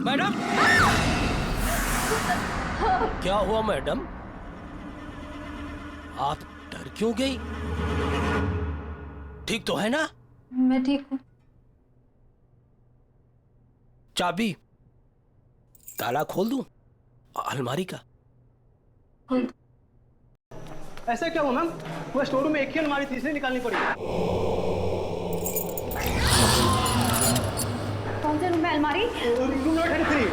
Madam, क्या हुआ madam? आप डर क्यों गई? ठीक तो है ना? मैं ठीक हूँ। चाबी, ताला खोल दूं अलमारी का? खोल। ऐसा क्या हुआ मैम? वो स्टोर रूम में एक ही अलमारी थी, इसलिए निकालनी पड़ी। कौन से रूम में अलमारी? Room number 33।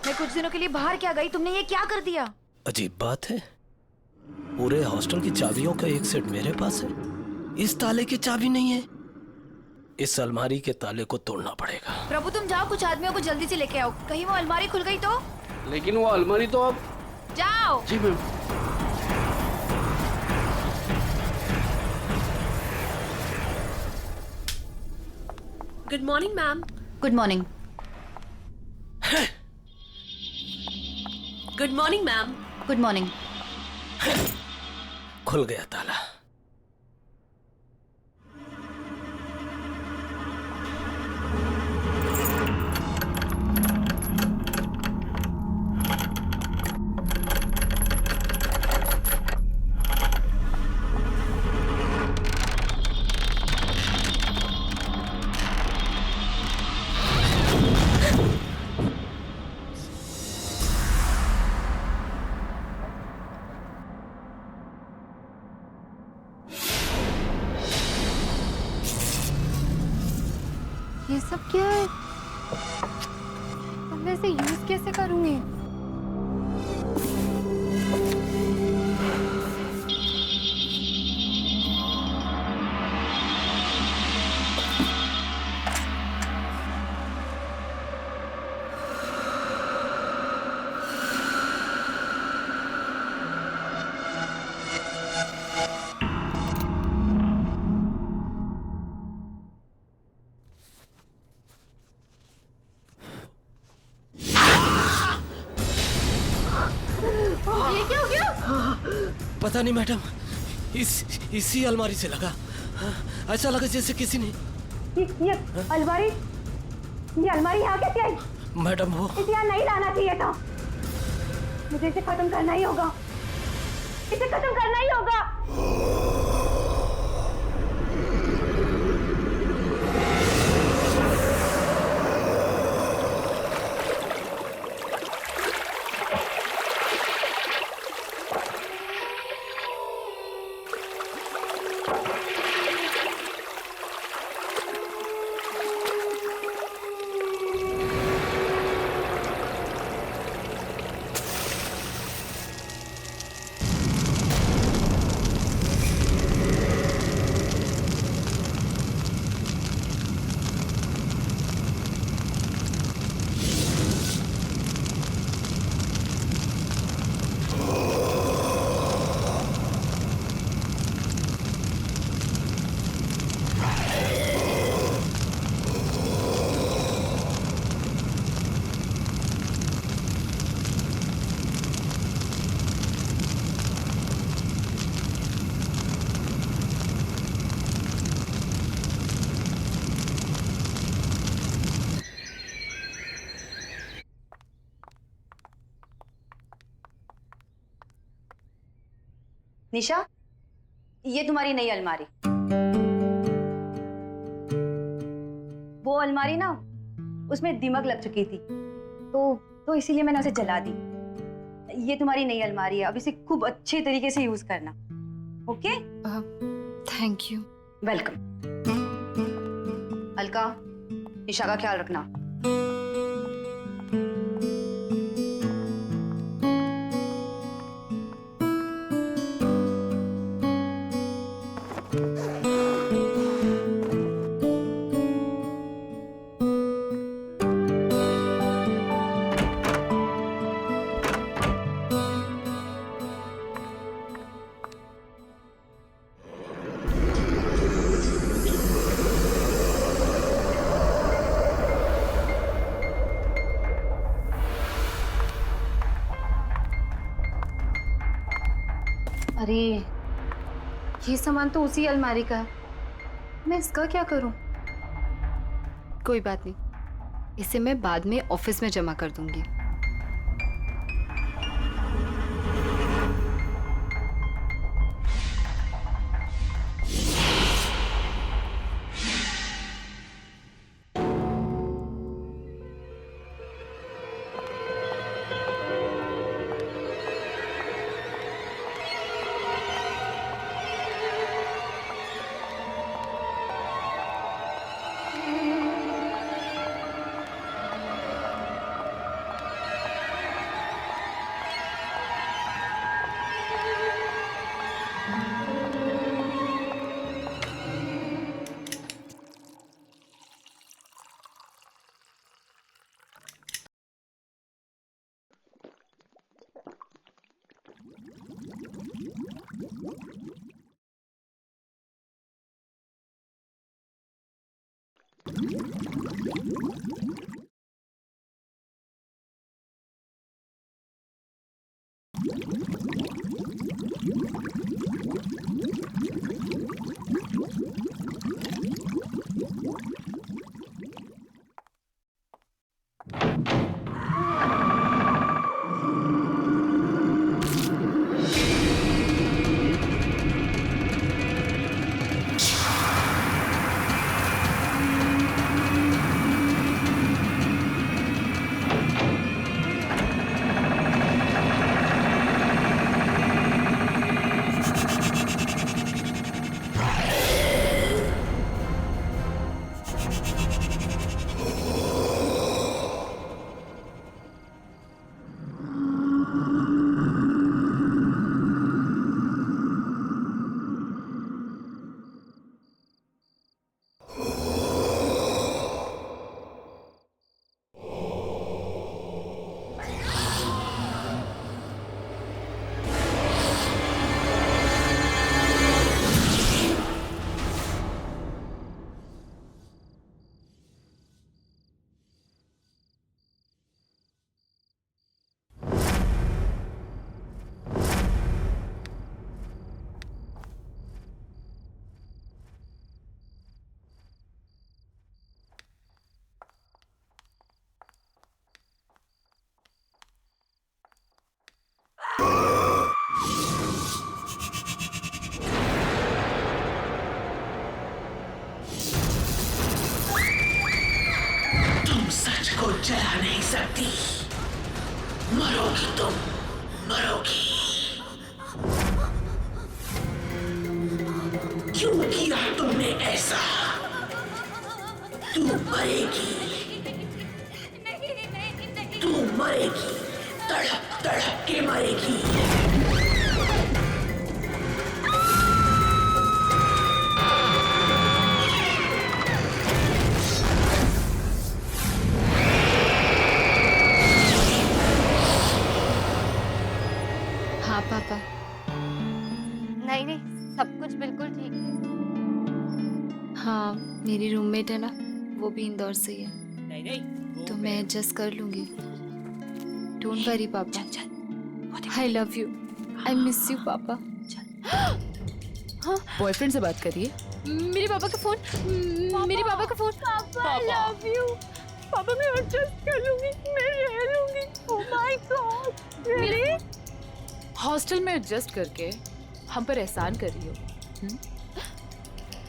मैं कुछ दिनों के लिए बाहर क्या गई, तुमने ये क्या कर दिया? अजीब बात है, पूरे हॉस्टल की चाबियों का एक सेट मेरे पास है, इस ताले की चाबी नहीं है। इस अलमारी के ताले को तोड़ना पड़ेगा। प्रभु तुम जाओ, कुछ आदमियों को जल्दी से लेके आओ, कहीं वो अलमारी खुल गई तो। लेकिन वो अलमारी तो अब। जाओ। जी ma'am. Good morning ma'am. Good morning. Good morning ma'am. Good morning. खुल गया ताला। ये सब क्या है? अब मैं इसे यूज कैसे करूंगी? ये क्या हो गया? पता नहीं मैडम, इसी अलमारी से लगा। ऐसा लगा जैसे किसी ने। ये अलमारी, ये अलमारी यहाँ कैसे आई? मैडम वो इसे यहाँ नहीं लाना चाहिए था। मुझे इसे खत्म करना ही होगा, इसे खत्म करना ही होगा। निशा, ये तुम्हारी नई अलमारी। वो अलमारी ना, उसमें दीमक लग चुकी थी, तो इसीलिए मैंने उसे जला दी। ये तुम्हारी नई अलमारी है, अब इसे खूब अच्छे तरीके से यूज करना। Okay? Thank you. Welcome. Alka, Nisha का ख्याल रखना। अरे ये सामान तो उसी अलमारी का है, मैं इसका क्या करूं? कोई बात नहीं, इसे मैं बाद में ऑफिस में जमा कर दूंगी। को जला नहीं सकती, मरोगी तुम, मरोगी। क्यों किया तुमने ऐसा? तू मरेगी, तू मरेगी, तड़प तड़प के मरेगी। हाँ पापा, नहीं नहीं, सब कुछ बिल्कुल ठीक है। हाँ मेरी रूममेट है ना, वो भी इंदौर से ही है, नहीं नहीं, तो मैं एडजस्ट कर लूंगी। डोंट वरी पापा, I love you, I miss you पापा। बॉयफ्रेंड से बात करिए। मेरे पापा का फोन, मेरे पापा का फोन। पापा आई लव यू। पापा मैं एडजस्ट कर लूंगी, मैं रह लूंगी। Oh my God, really? Hostel में एडजस्ट करके हम पर एहसान कर रही हो।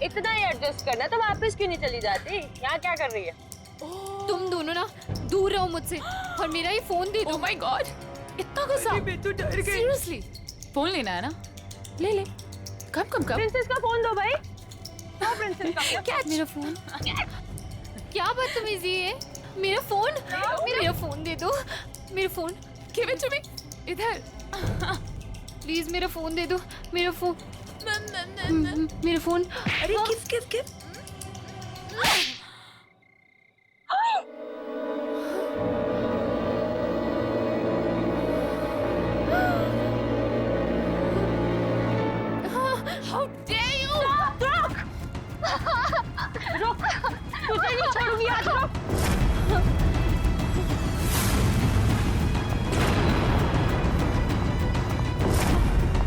इतना ही एडजस्ट करना तो वापस क्यों नहीं चली जाती? यहाँ क्या कर रही है? तुम दोनों ना दूर रहो मुझसे और मेरा ये फोन दे दो। ओह माय गॉड, इतना गुस्सा? मैं तो डर गई। सीरियसली? फोन लेना है ना? ले ले, कम कम कम। प्रिंसेस का फोन दो भाई। दो प्रिंसेस का फोन। क्या मेरा फोन? क्या बदतमीजी है? मेरा फोन, मेरा फोन दे दो। मेरा phone, give it to me. इधर प्लीज मेरा फोन दे दो। मेरा फोन, मेरा फोन। अरे किस किस किस? How dare you? रुक, तुझे नहीं छोड़ूंगी आज। रुक।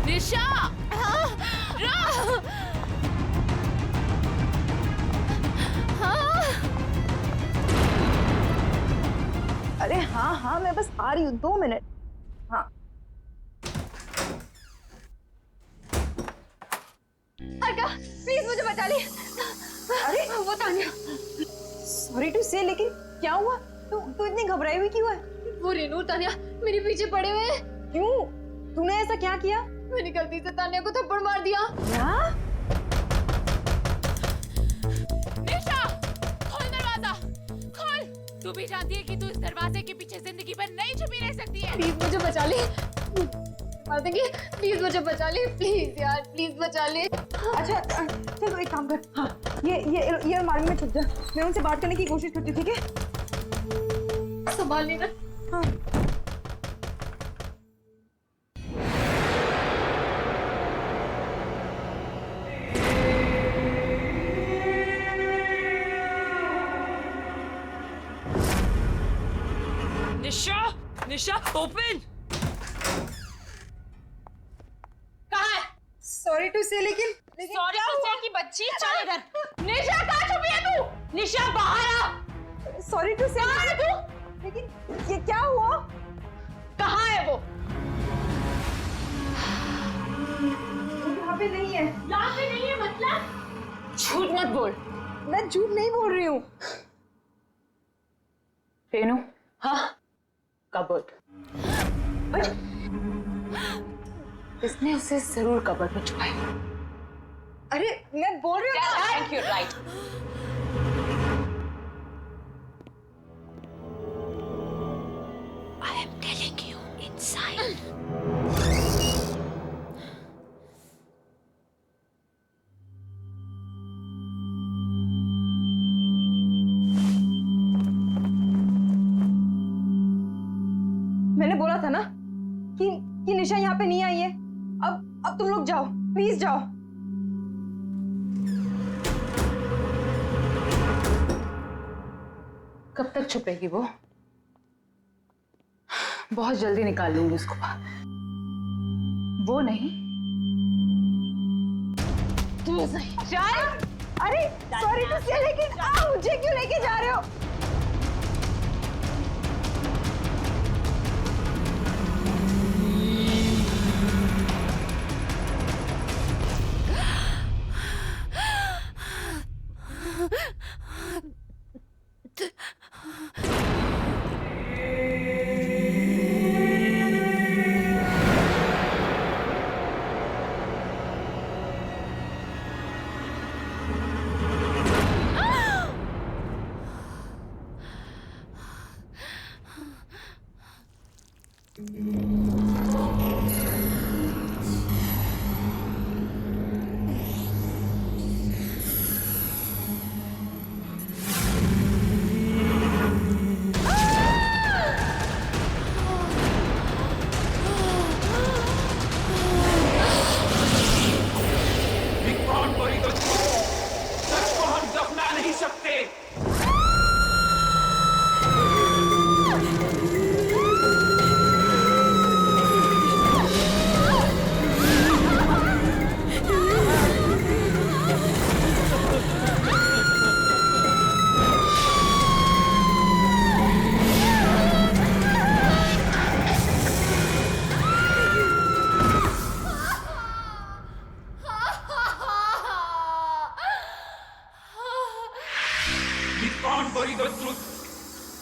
निशा! हाँ मैं बस आ रही हूँ, 2 मिनट। हाँ अर्का प्लीज मुझे बचा ले। अरे वो तान्या, सॉरी टू से, लेकिन क्या हुआ? तू इतनी घबराई हुई क्यों है? वो रेनू तान्या मेरे पीछे पड़े हुए हैं। क्यों? तूने ऐसा क्या किया? मैंने गलती से तान्या को थप्पड़ मार दिया। क्या? निशा, खोल दरवाजा, खोल। तू भी जानती है कि तू इस दरवाजे के पीछे जिंदगी भर नहीं छुपी रह सकती है। प्लीज मुझे बचा ले। मार देंगे, प्लीज मुझे बचा ले, प्लीज यार, प्लीज बचा ले। अच्छा चलो एक काम कर, हाँ ये अलमारी में छुप जा, मैं उनसे बात करने की कोशिश करती हूँ, ठीक है? संभाल लेना। हाँ। निशा, निशा ओपन। कहाँ है? सॉरी टू से, लेकिन सॉरी टू से की बच्ची, चल इधर। निशा कहाँ छुपी है तू? निशा बाहर आ। सॉरी टू से, कहाँ है तू? लेकिन ये क्या हुआ? कहाँ है वो? यहाँ पे नहीं है। यहाँ पे नहीं है मतलब? झूठ मत बोल। मैं झूठ नहीं बोल रही हूँ। रेनू, हाँ कबर्ड। इसने उसे जरूर कबर्ड में छुपाया। अरे मैं बोल रही हूँ। Thank you, right. I am telling you, inside. मैंने बोला था ना कि निशा यहाँ पे नहीं आई है। अब तुम लोग जाओ, प्लीज जाओ। कब तक छुपेगी वो? बहुत जल्दी निकाल लूंगी उसको बाहर। वो नहीं, तू सही। चल। अरे सॉरी टू से, लेकिन मुझे क्यों लेके जा रहे हो?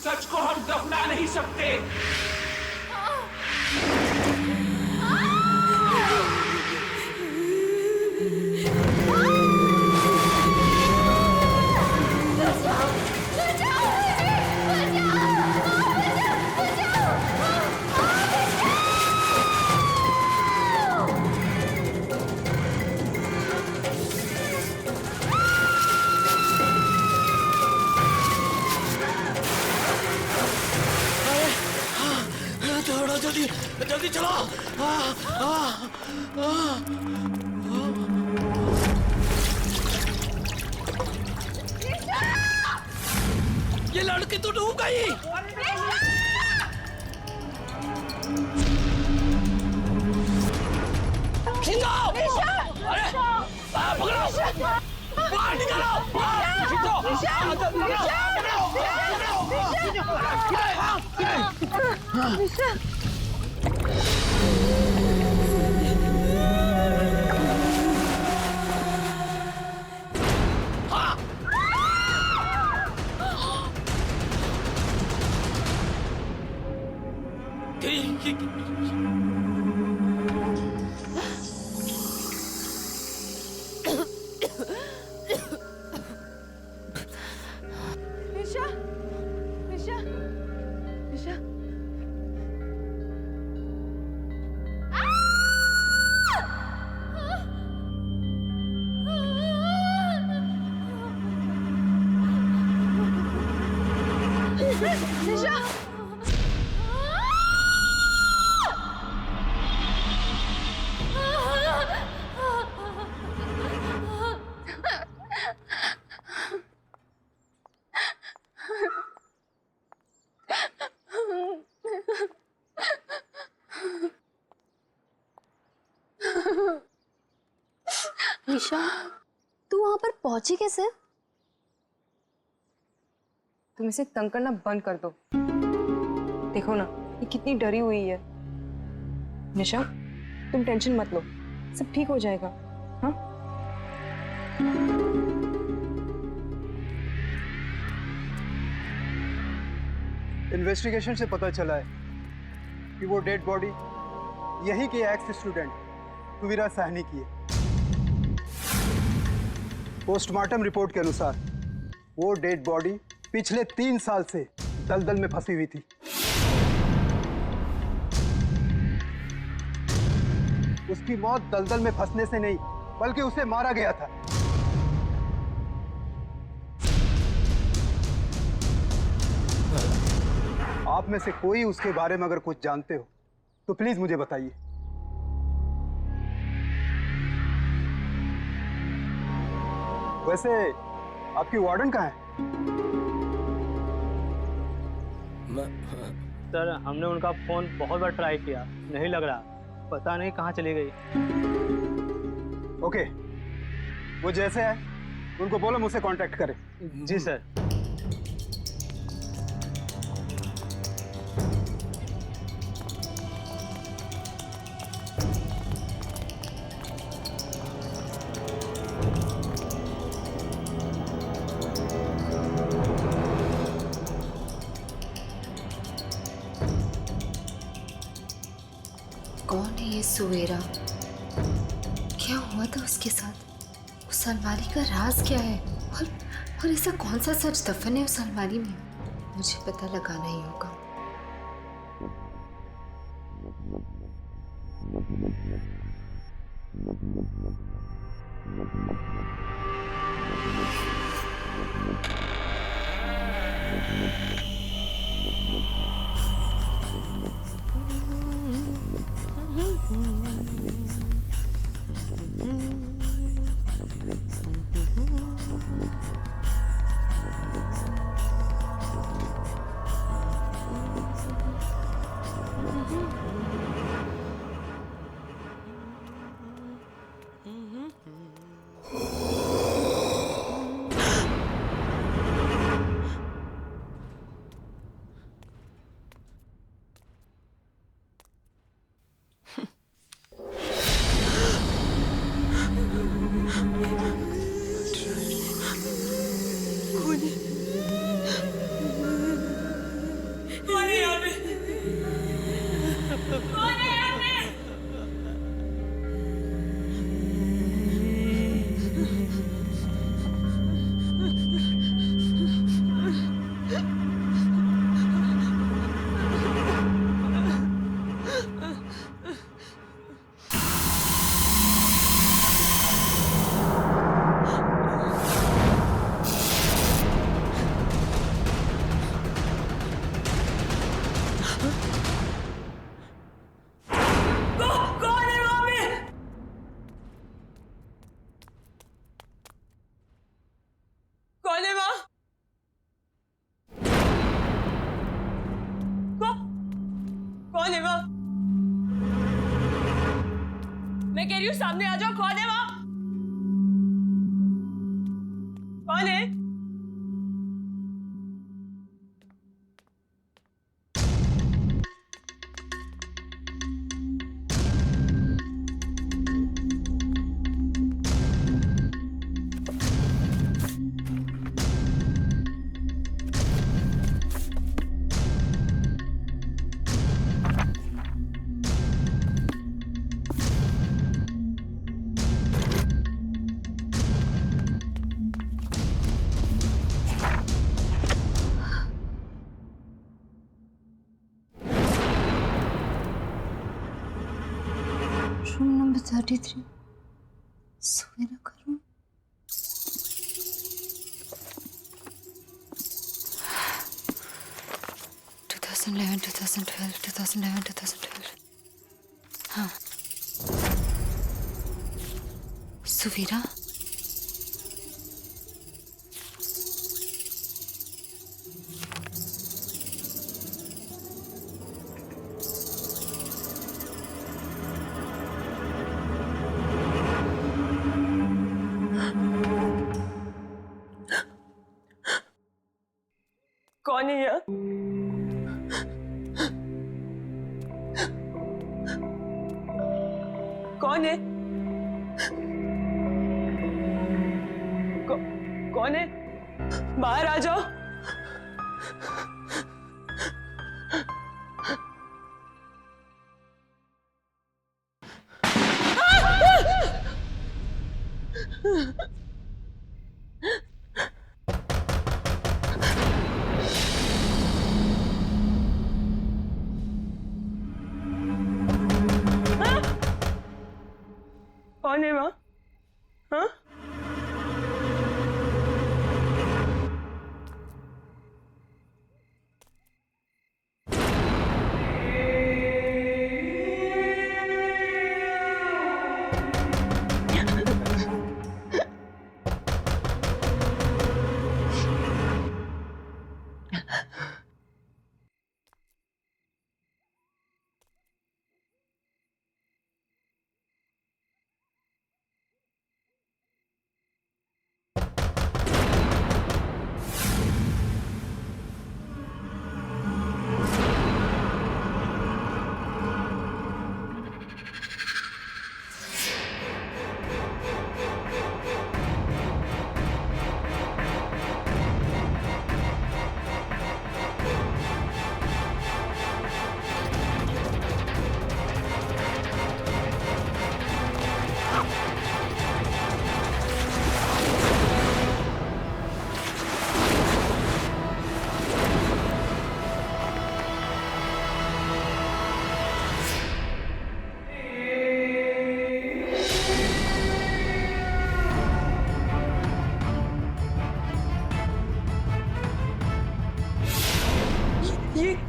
सच को हम दफना नहीं सकते। जल्दी चलो। ये लड़की तो डूब गई। खींचो। अरे पकड़ो, बाहर निकालो। खींचो। निशा निशा निशा निशा निशा निशा तू वहां पर पहुंची कैसे? तुम इसे तंग करना बंद कर दो। देखो ना ये कितनी डरी हुई है। निशा तुम टेंशन मत लो, सब ठीक हो जाएगा। हाँ इन्वेस्टिगेशन से पता चला है कि वो डेड बॉडी यही के एक्स स्टूडेंट तुविरा साहनी की है। पोस्टमार्टम रिपोर्ट के अनुसार वो डेड बॉडी पिछले 3 साल से दलदल में फंसी हुई थी। उसकी मौत दलदल में फंसने से नहीं बल्कि उसे मारा गया था। आप में से कोई उसके बारे में अगर कुछ जानते हो तो प्लीज मुझे बताइए। वैसे आपकी वार्डन कहाँ है? सर हमने उनका फोन बहुत बार ट्राई किया, नहीं लग रहा, पता नहीं कहाँ चली गई। ओके, वो जैसे है उनको बोलो मुझसे कांटेक्ट करें। जी सर। कौन है ये सुवेरा? क्या हुआ था उसके साथ? उस अलमारी का राज क्या है? और ऐसा कौन सा सच दफन है उस अलमारी में? मुझे पता लगाना ही होगा। कौन है वो? मैं कह रही हूँ सामने आ जाओ, कौन है वो? कौन है? 33 सुवेरा का रूम। हाँ, सुवीरा। कौन है यहाँ? कौन है? कौन है? बाहर आ जाओ। कौन है वहाँ? हाँ?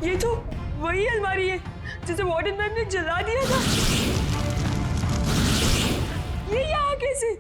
ये तो वही अलमारी है जिसे वार्डन मैम ने जला दिया था। ये यहाँ कैसे?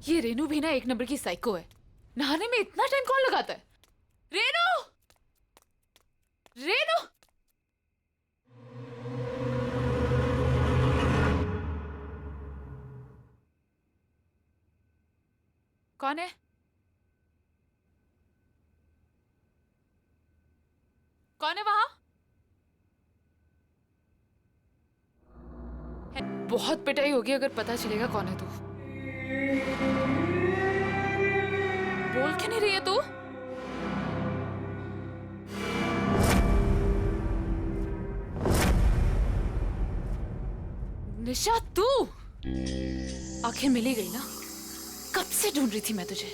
ये रेनू भी ना एक नंबर की साइको है। नहाने में इतना टाइम कौन लगाता है? रेनू! रेनू! कौन है? कौन है वहां? बहुत पिटाई होगी अगर पता चलेगा कौन है तू। बोल क्यों नहीं रही है तू? निशा तू आखिर मिली गई ना। कब से ढूंढ रही थी मैं तुझे।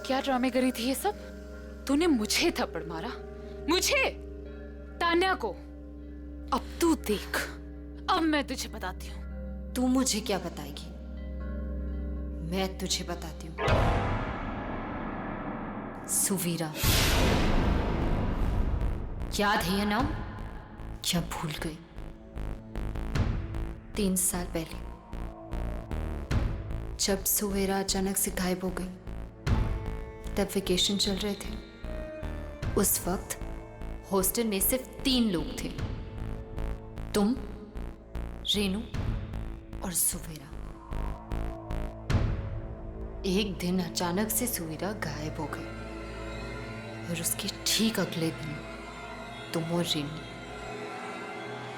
क्या ड्रामे करी थी ये सब? तूने मुझे थप्पड़ मारा, मुझे, तान्या को। अब तू देख, अब मैं तुझे बताती हूँ। तू मुझे क्या बताएगी? मैं तुझे बताती हूँ। सुवीरा, याद है ये नाम? क्या भूल गई? 3 साल पहले जब सुवेरा अचानक से गायब हो गई, तब वेकेशन चल रहे थे। उस वक्त हॉस्टल में सिर्फ 3 लोग थे, तुम, रेनू और सुवेरा। एक दिन अचानक से सुवीरा गायब हो गई और उसके ठीक अगले दिन तुम और रेनू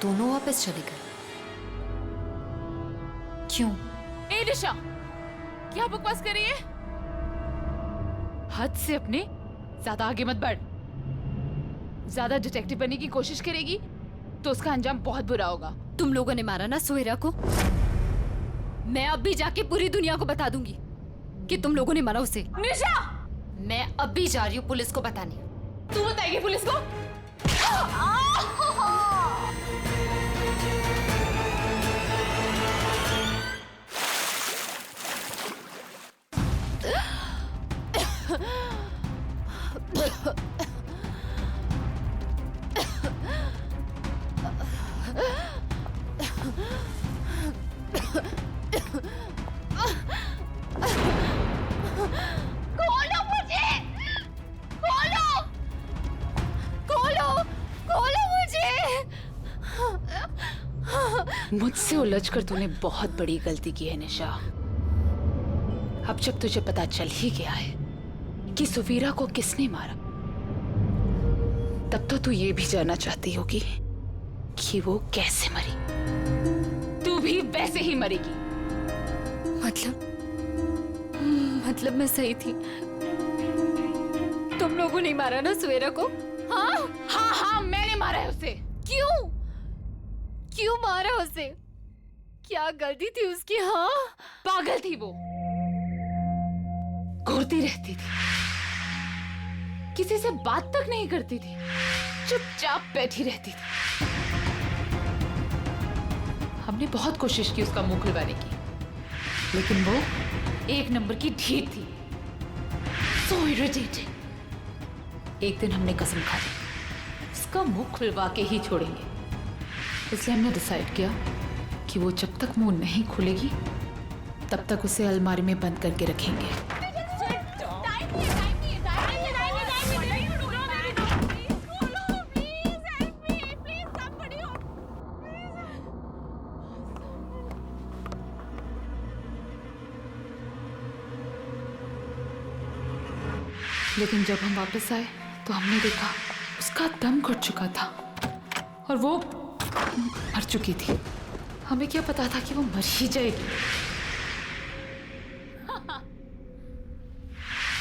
दोनों वापस चले गए। क्यों? ए निशा, क्या बकवास कर रही है? हद से अपने ज्यादा आगे मत बढ़। ज्यादा डिटेक्टिव बनने की कोशिश करेगी तो उसका अंजाम बहुत बुरा होगा। तुम लोगों ने मारा ना सुवेरा को? मैं अब भी जाके पूरी दुनिया को बता दूंगी कि तुम लोगों ने मारा उसे। निशा! मैं अब भी जा रही हूँ पुलिस को बताने। तू बताएगी पुलिस को? मुझसे उलझकर तूने बहुत बड़ी गलती की है निशा। अब जब तुझे पता चल ही गया है कि सुवीरा को किसने मारा, तब तो तू ये भी जानना चाहती होगी कि वो कैसे मरी। तू भी वैसे ही मरेगी। मतलब मैं सही थी? तुम लोगों ने मारा ना सुवेरा को? हाँ हाँ हाँ, मैंने मारा है उसे। क्यों मारा उसे? क्या गलती थी उसकी? हाँ, पागल थी वो, घूरती रहती थी, किसी से बात तक नहीं करती थी, चुपचाप बैठी रहती थी। हमने बहुत कोशिश की उसका मुंह खुलवाने की, लेकिन वो एक नंबर की ढीठ थी। So irritating। एक दिन हमने कसम खा ली, उसका मुंह खुलवा के ही छोड़ेंगे। इसलिए हमने डिसाइड किया कि वो जब तक मुंह नहीं खुलेगी तब तक उसे अलमारी में बंद करके रखेंगे। लेकिन जब हम वापस आए तो हमने देखा उसका दम घुट चुका था और वो मर चुकी थी। हमें क्या पता था कि वो मर ही जाएगी।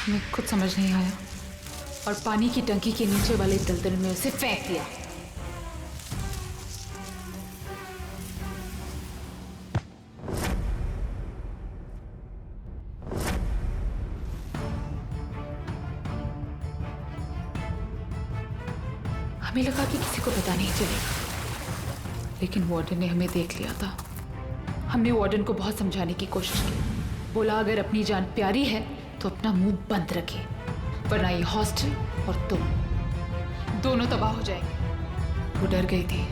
हमें कुछ समझ नहीं आया और पानी की टंकी के नीचे वाले दलदल में उसे फेंक दिया। हमें लगा कि किसी को पता नहीं चलेगा, लेकिन वार्डन ने हमें देख लिया था। हमने वार्डन को बहुत समझाने की कोशिश की। बोला अगर अपनी जान प्यारी है तो अपना मुंह बंद रखे, वरना ये हॉस्टल और तुम दोनों तबाह हो जाएंगे। वो डर गई थी।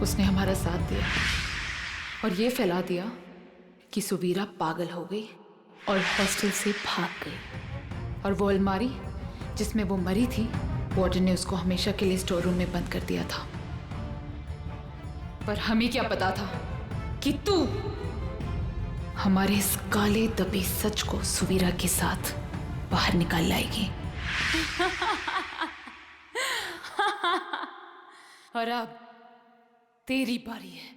उसने हमारा साथ दिया और ये फैला दिया कि सुवीरा पागल हो गई और हॉस्टल से भाग गई। और वो अलमारी जिसमें वो मरी थी, वार्डन ने उसको हमेशा के लिए स्टोर रूम में बंद कर दिया था। पर हमें क्या पता था कि तू हमारे इस काले दबे सच को सुवीरा के साथ बाहर निकाल लाएगी। और अब तेरी बारी है।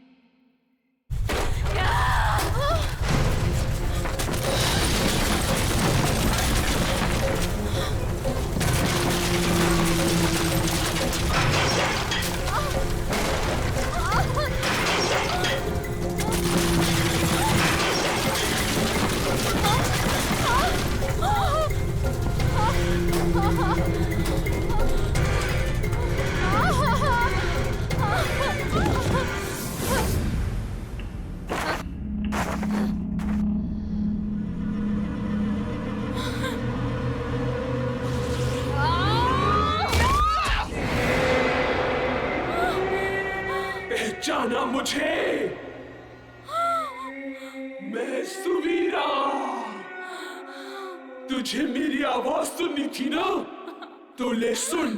पहचाना मुझे? मैं सुवीरा। तुझे मेरी आवाज सुननी थी ना? तो ले सुन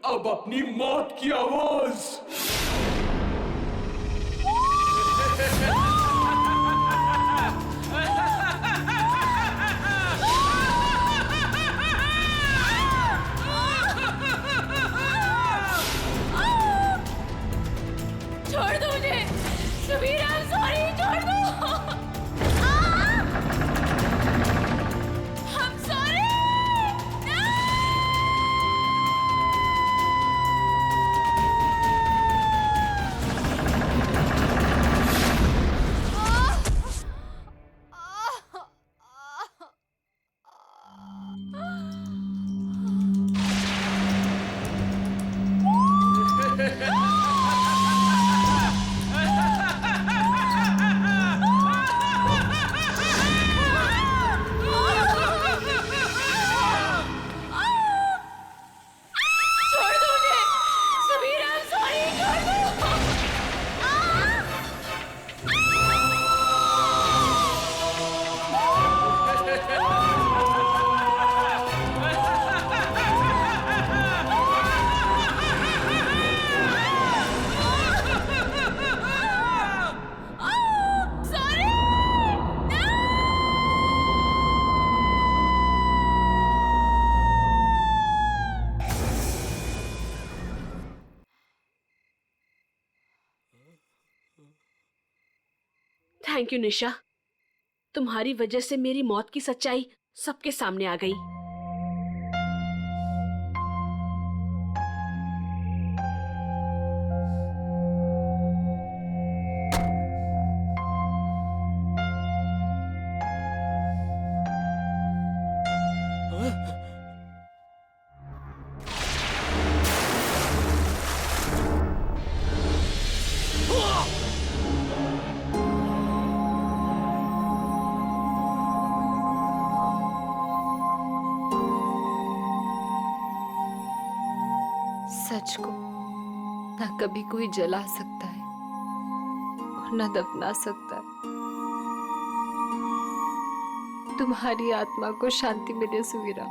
अब अपनी मौत की आवाज। छोड़ दो मुझे सुवीरा, सॉरी, छोड़ दो। I'm sorry। छोड़ दो मुझे सुवीरा, सॉरी, छोड़ दो। थैंक यू निशा, तुम्हारी वजह से मेरी मौत की सच्चाई सबके सामने आ गई। सच को ना कभी कोई जला सकता है और ना दफना सकता है। तुम्हारी आत्मा को शांति मिले सुवीरा।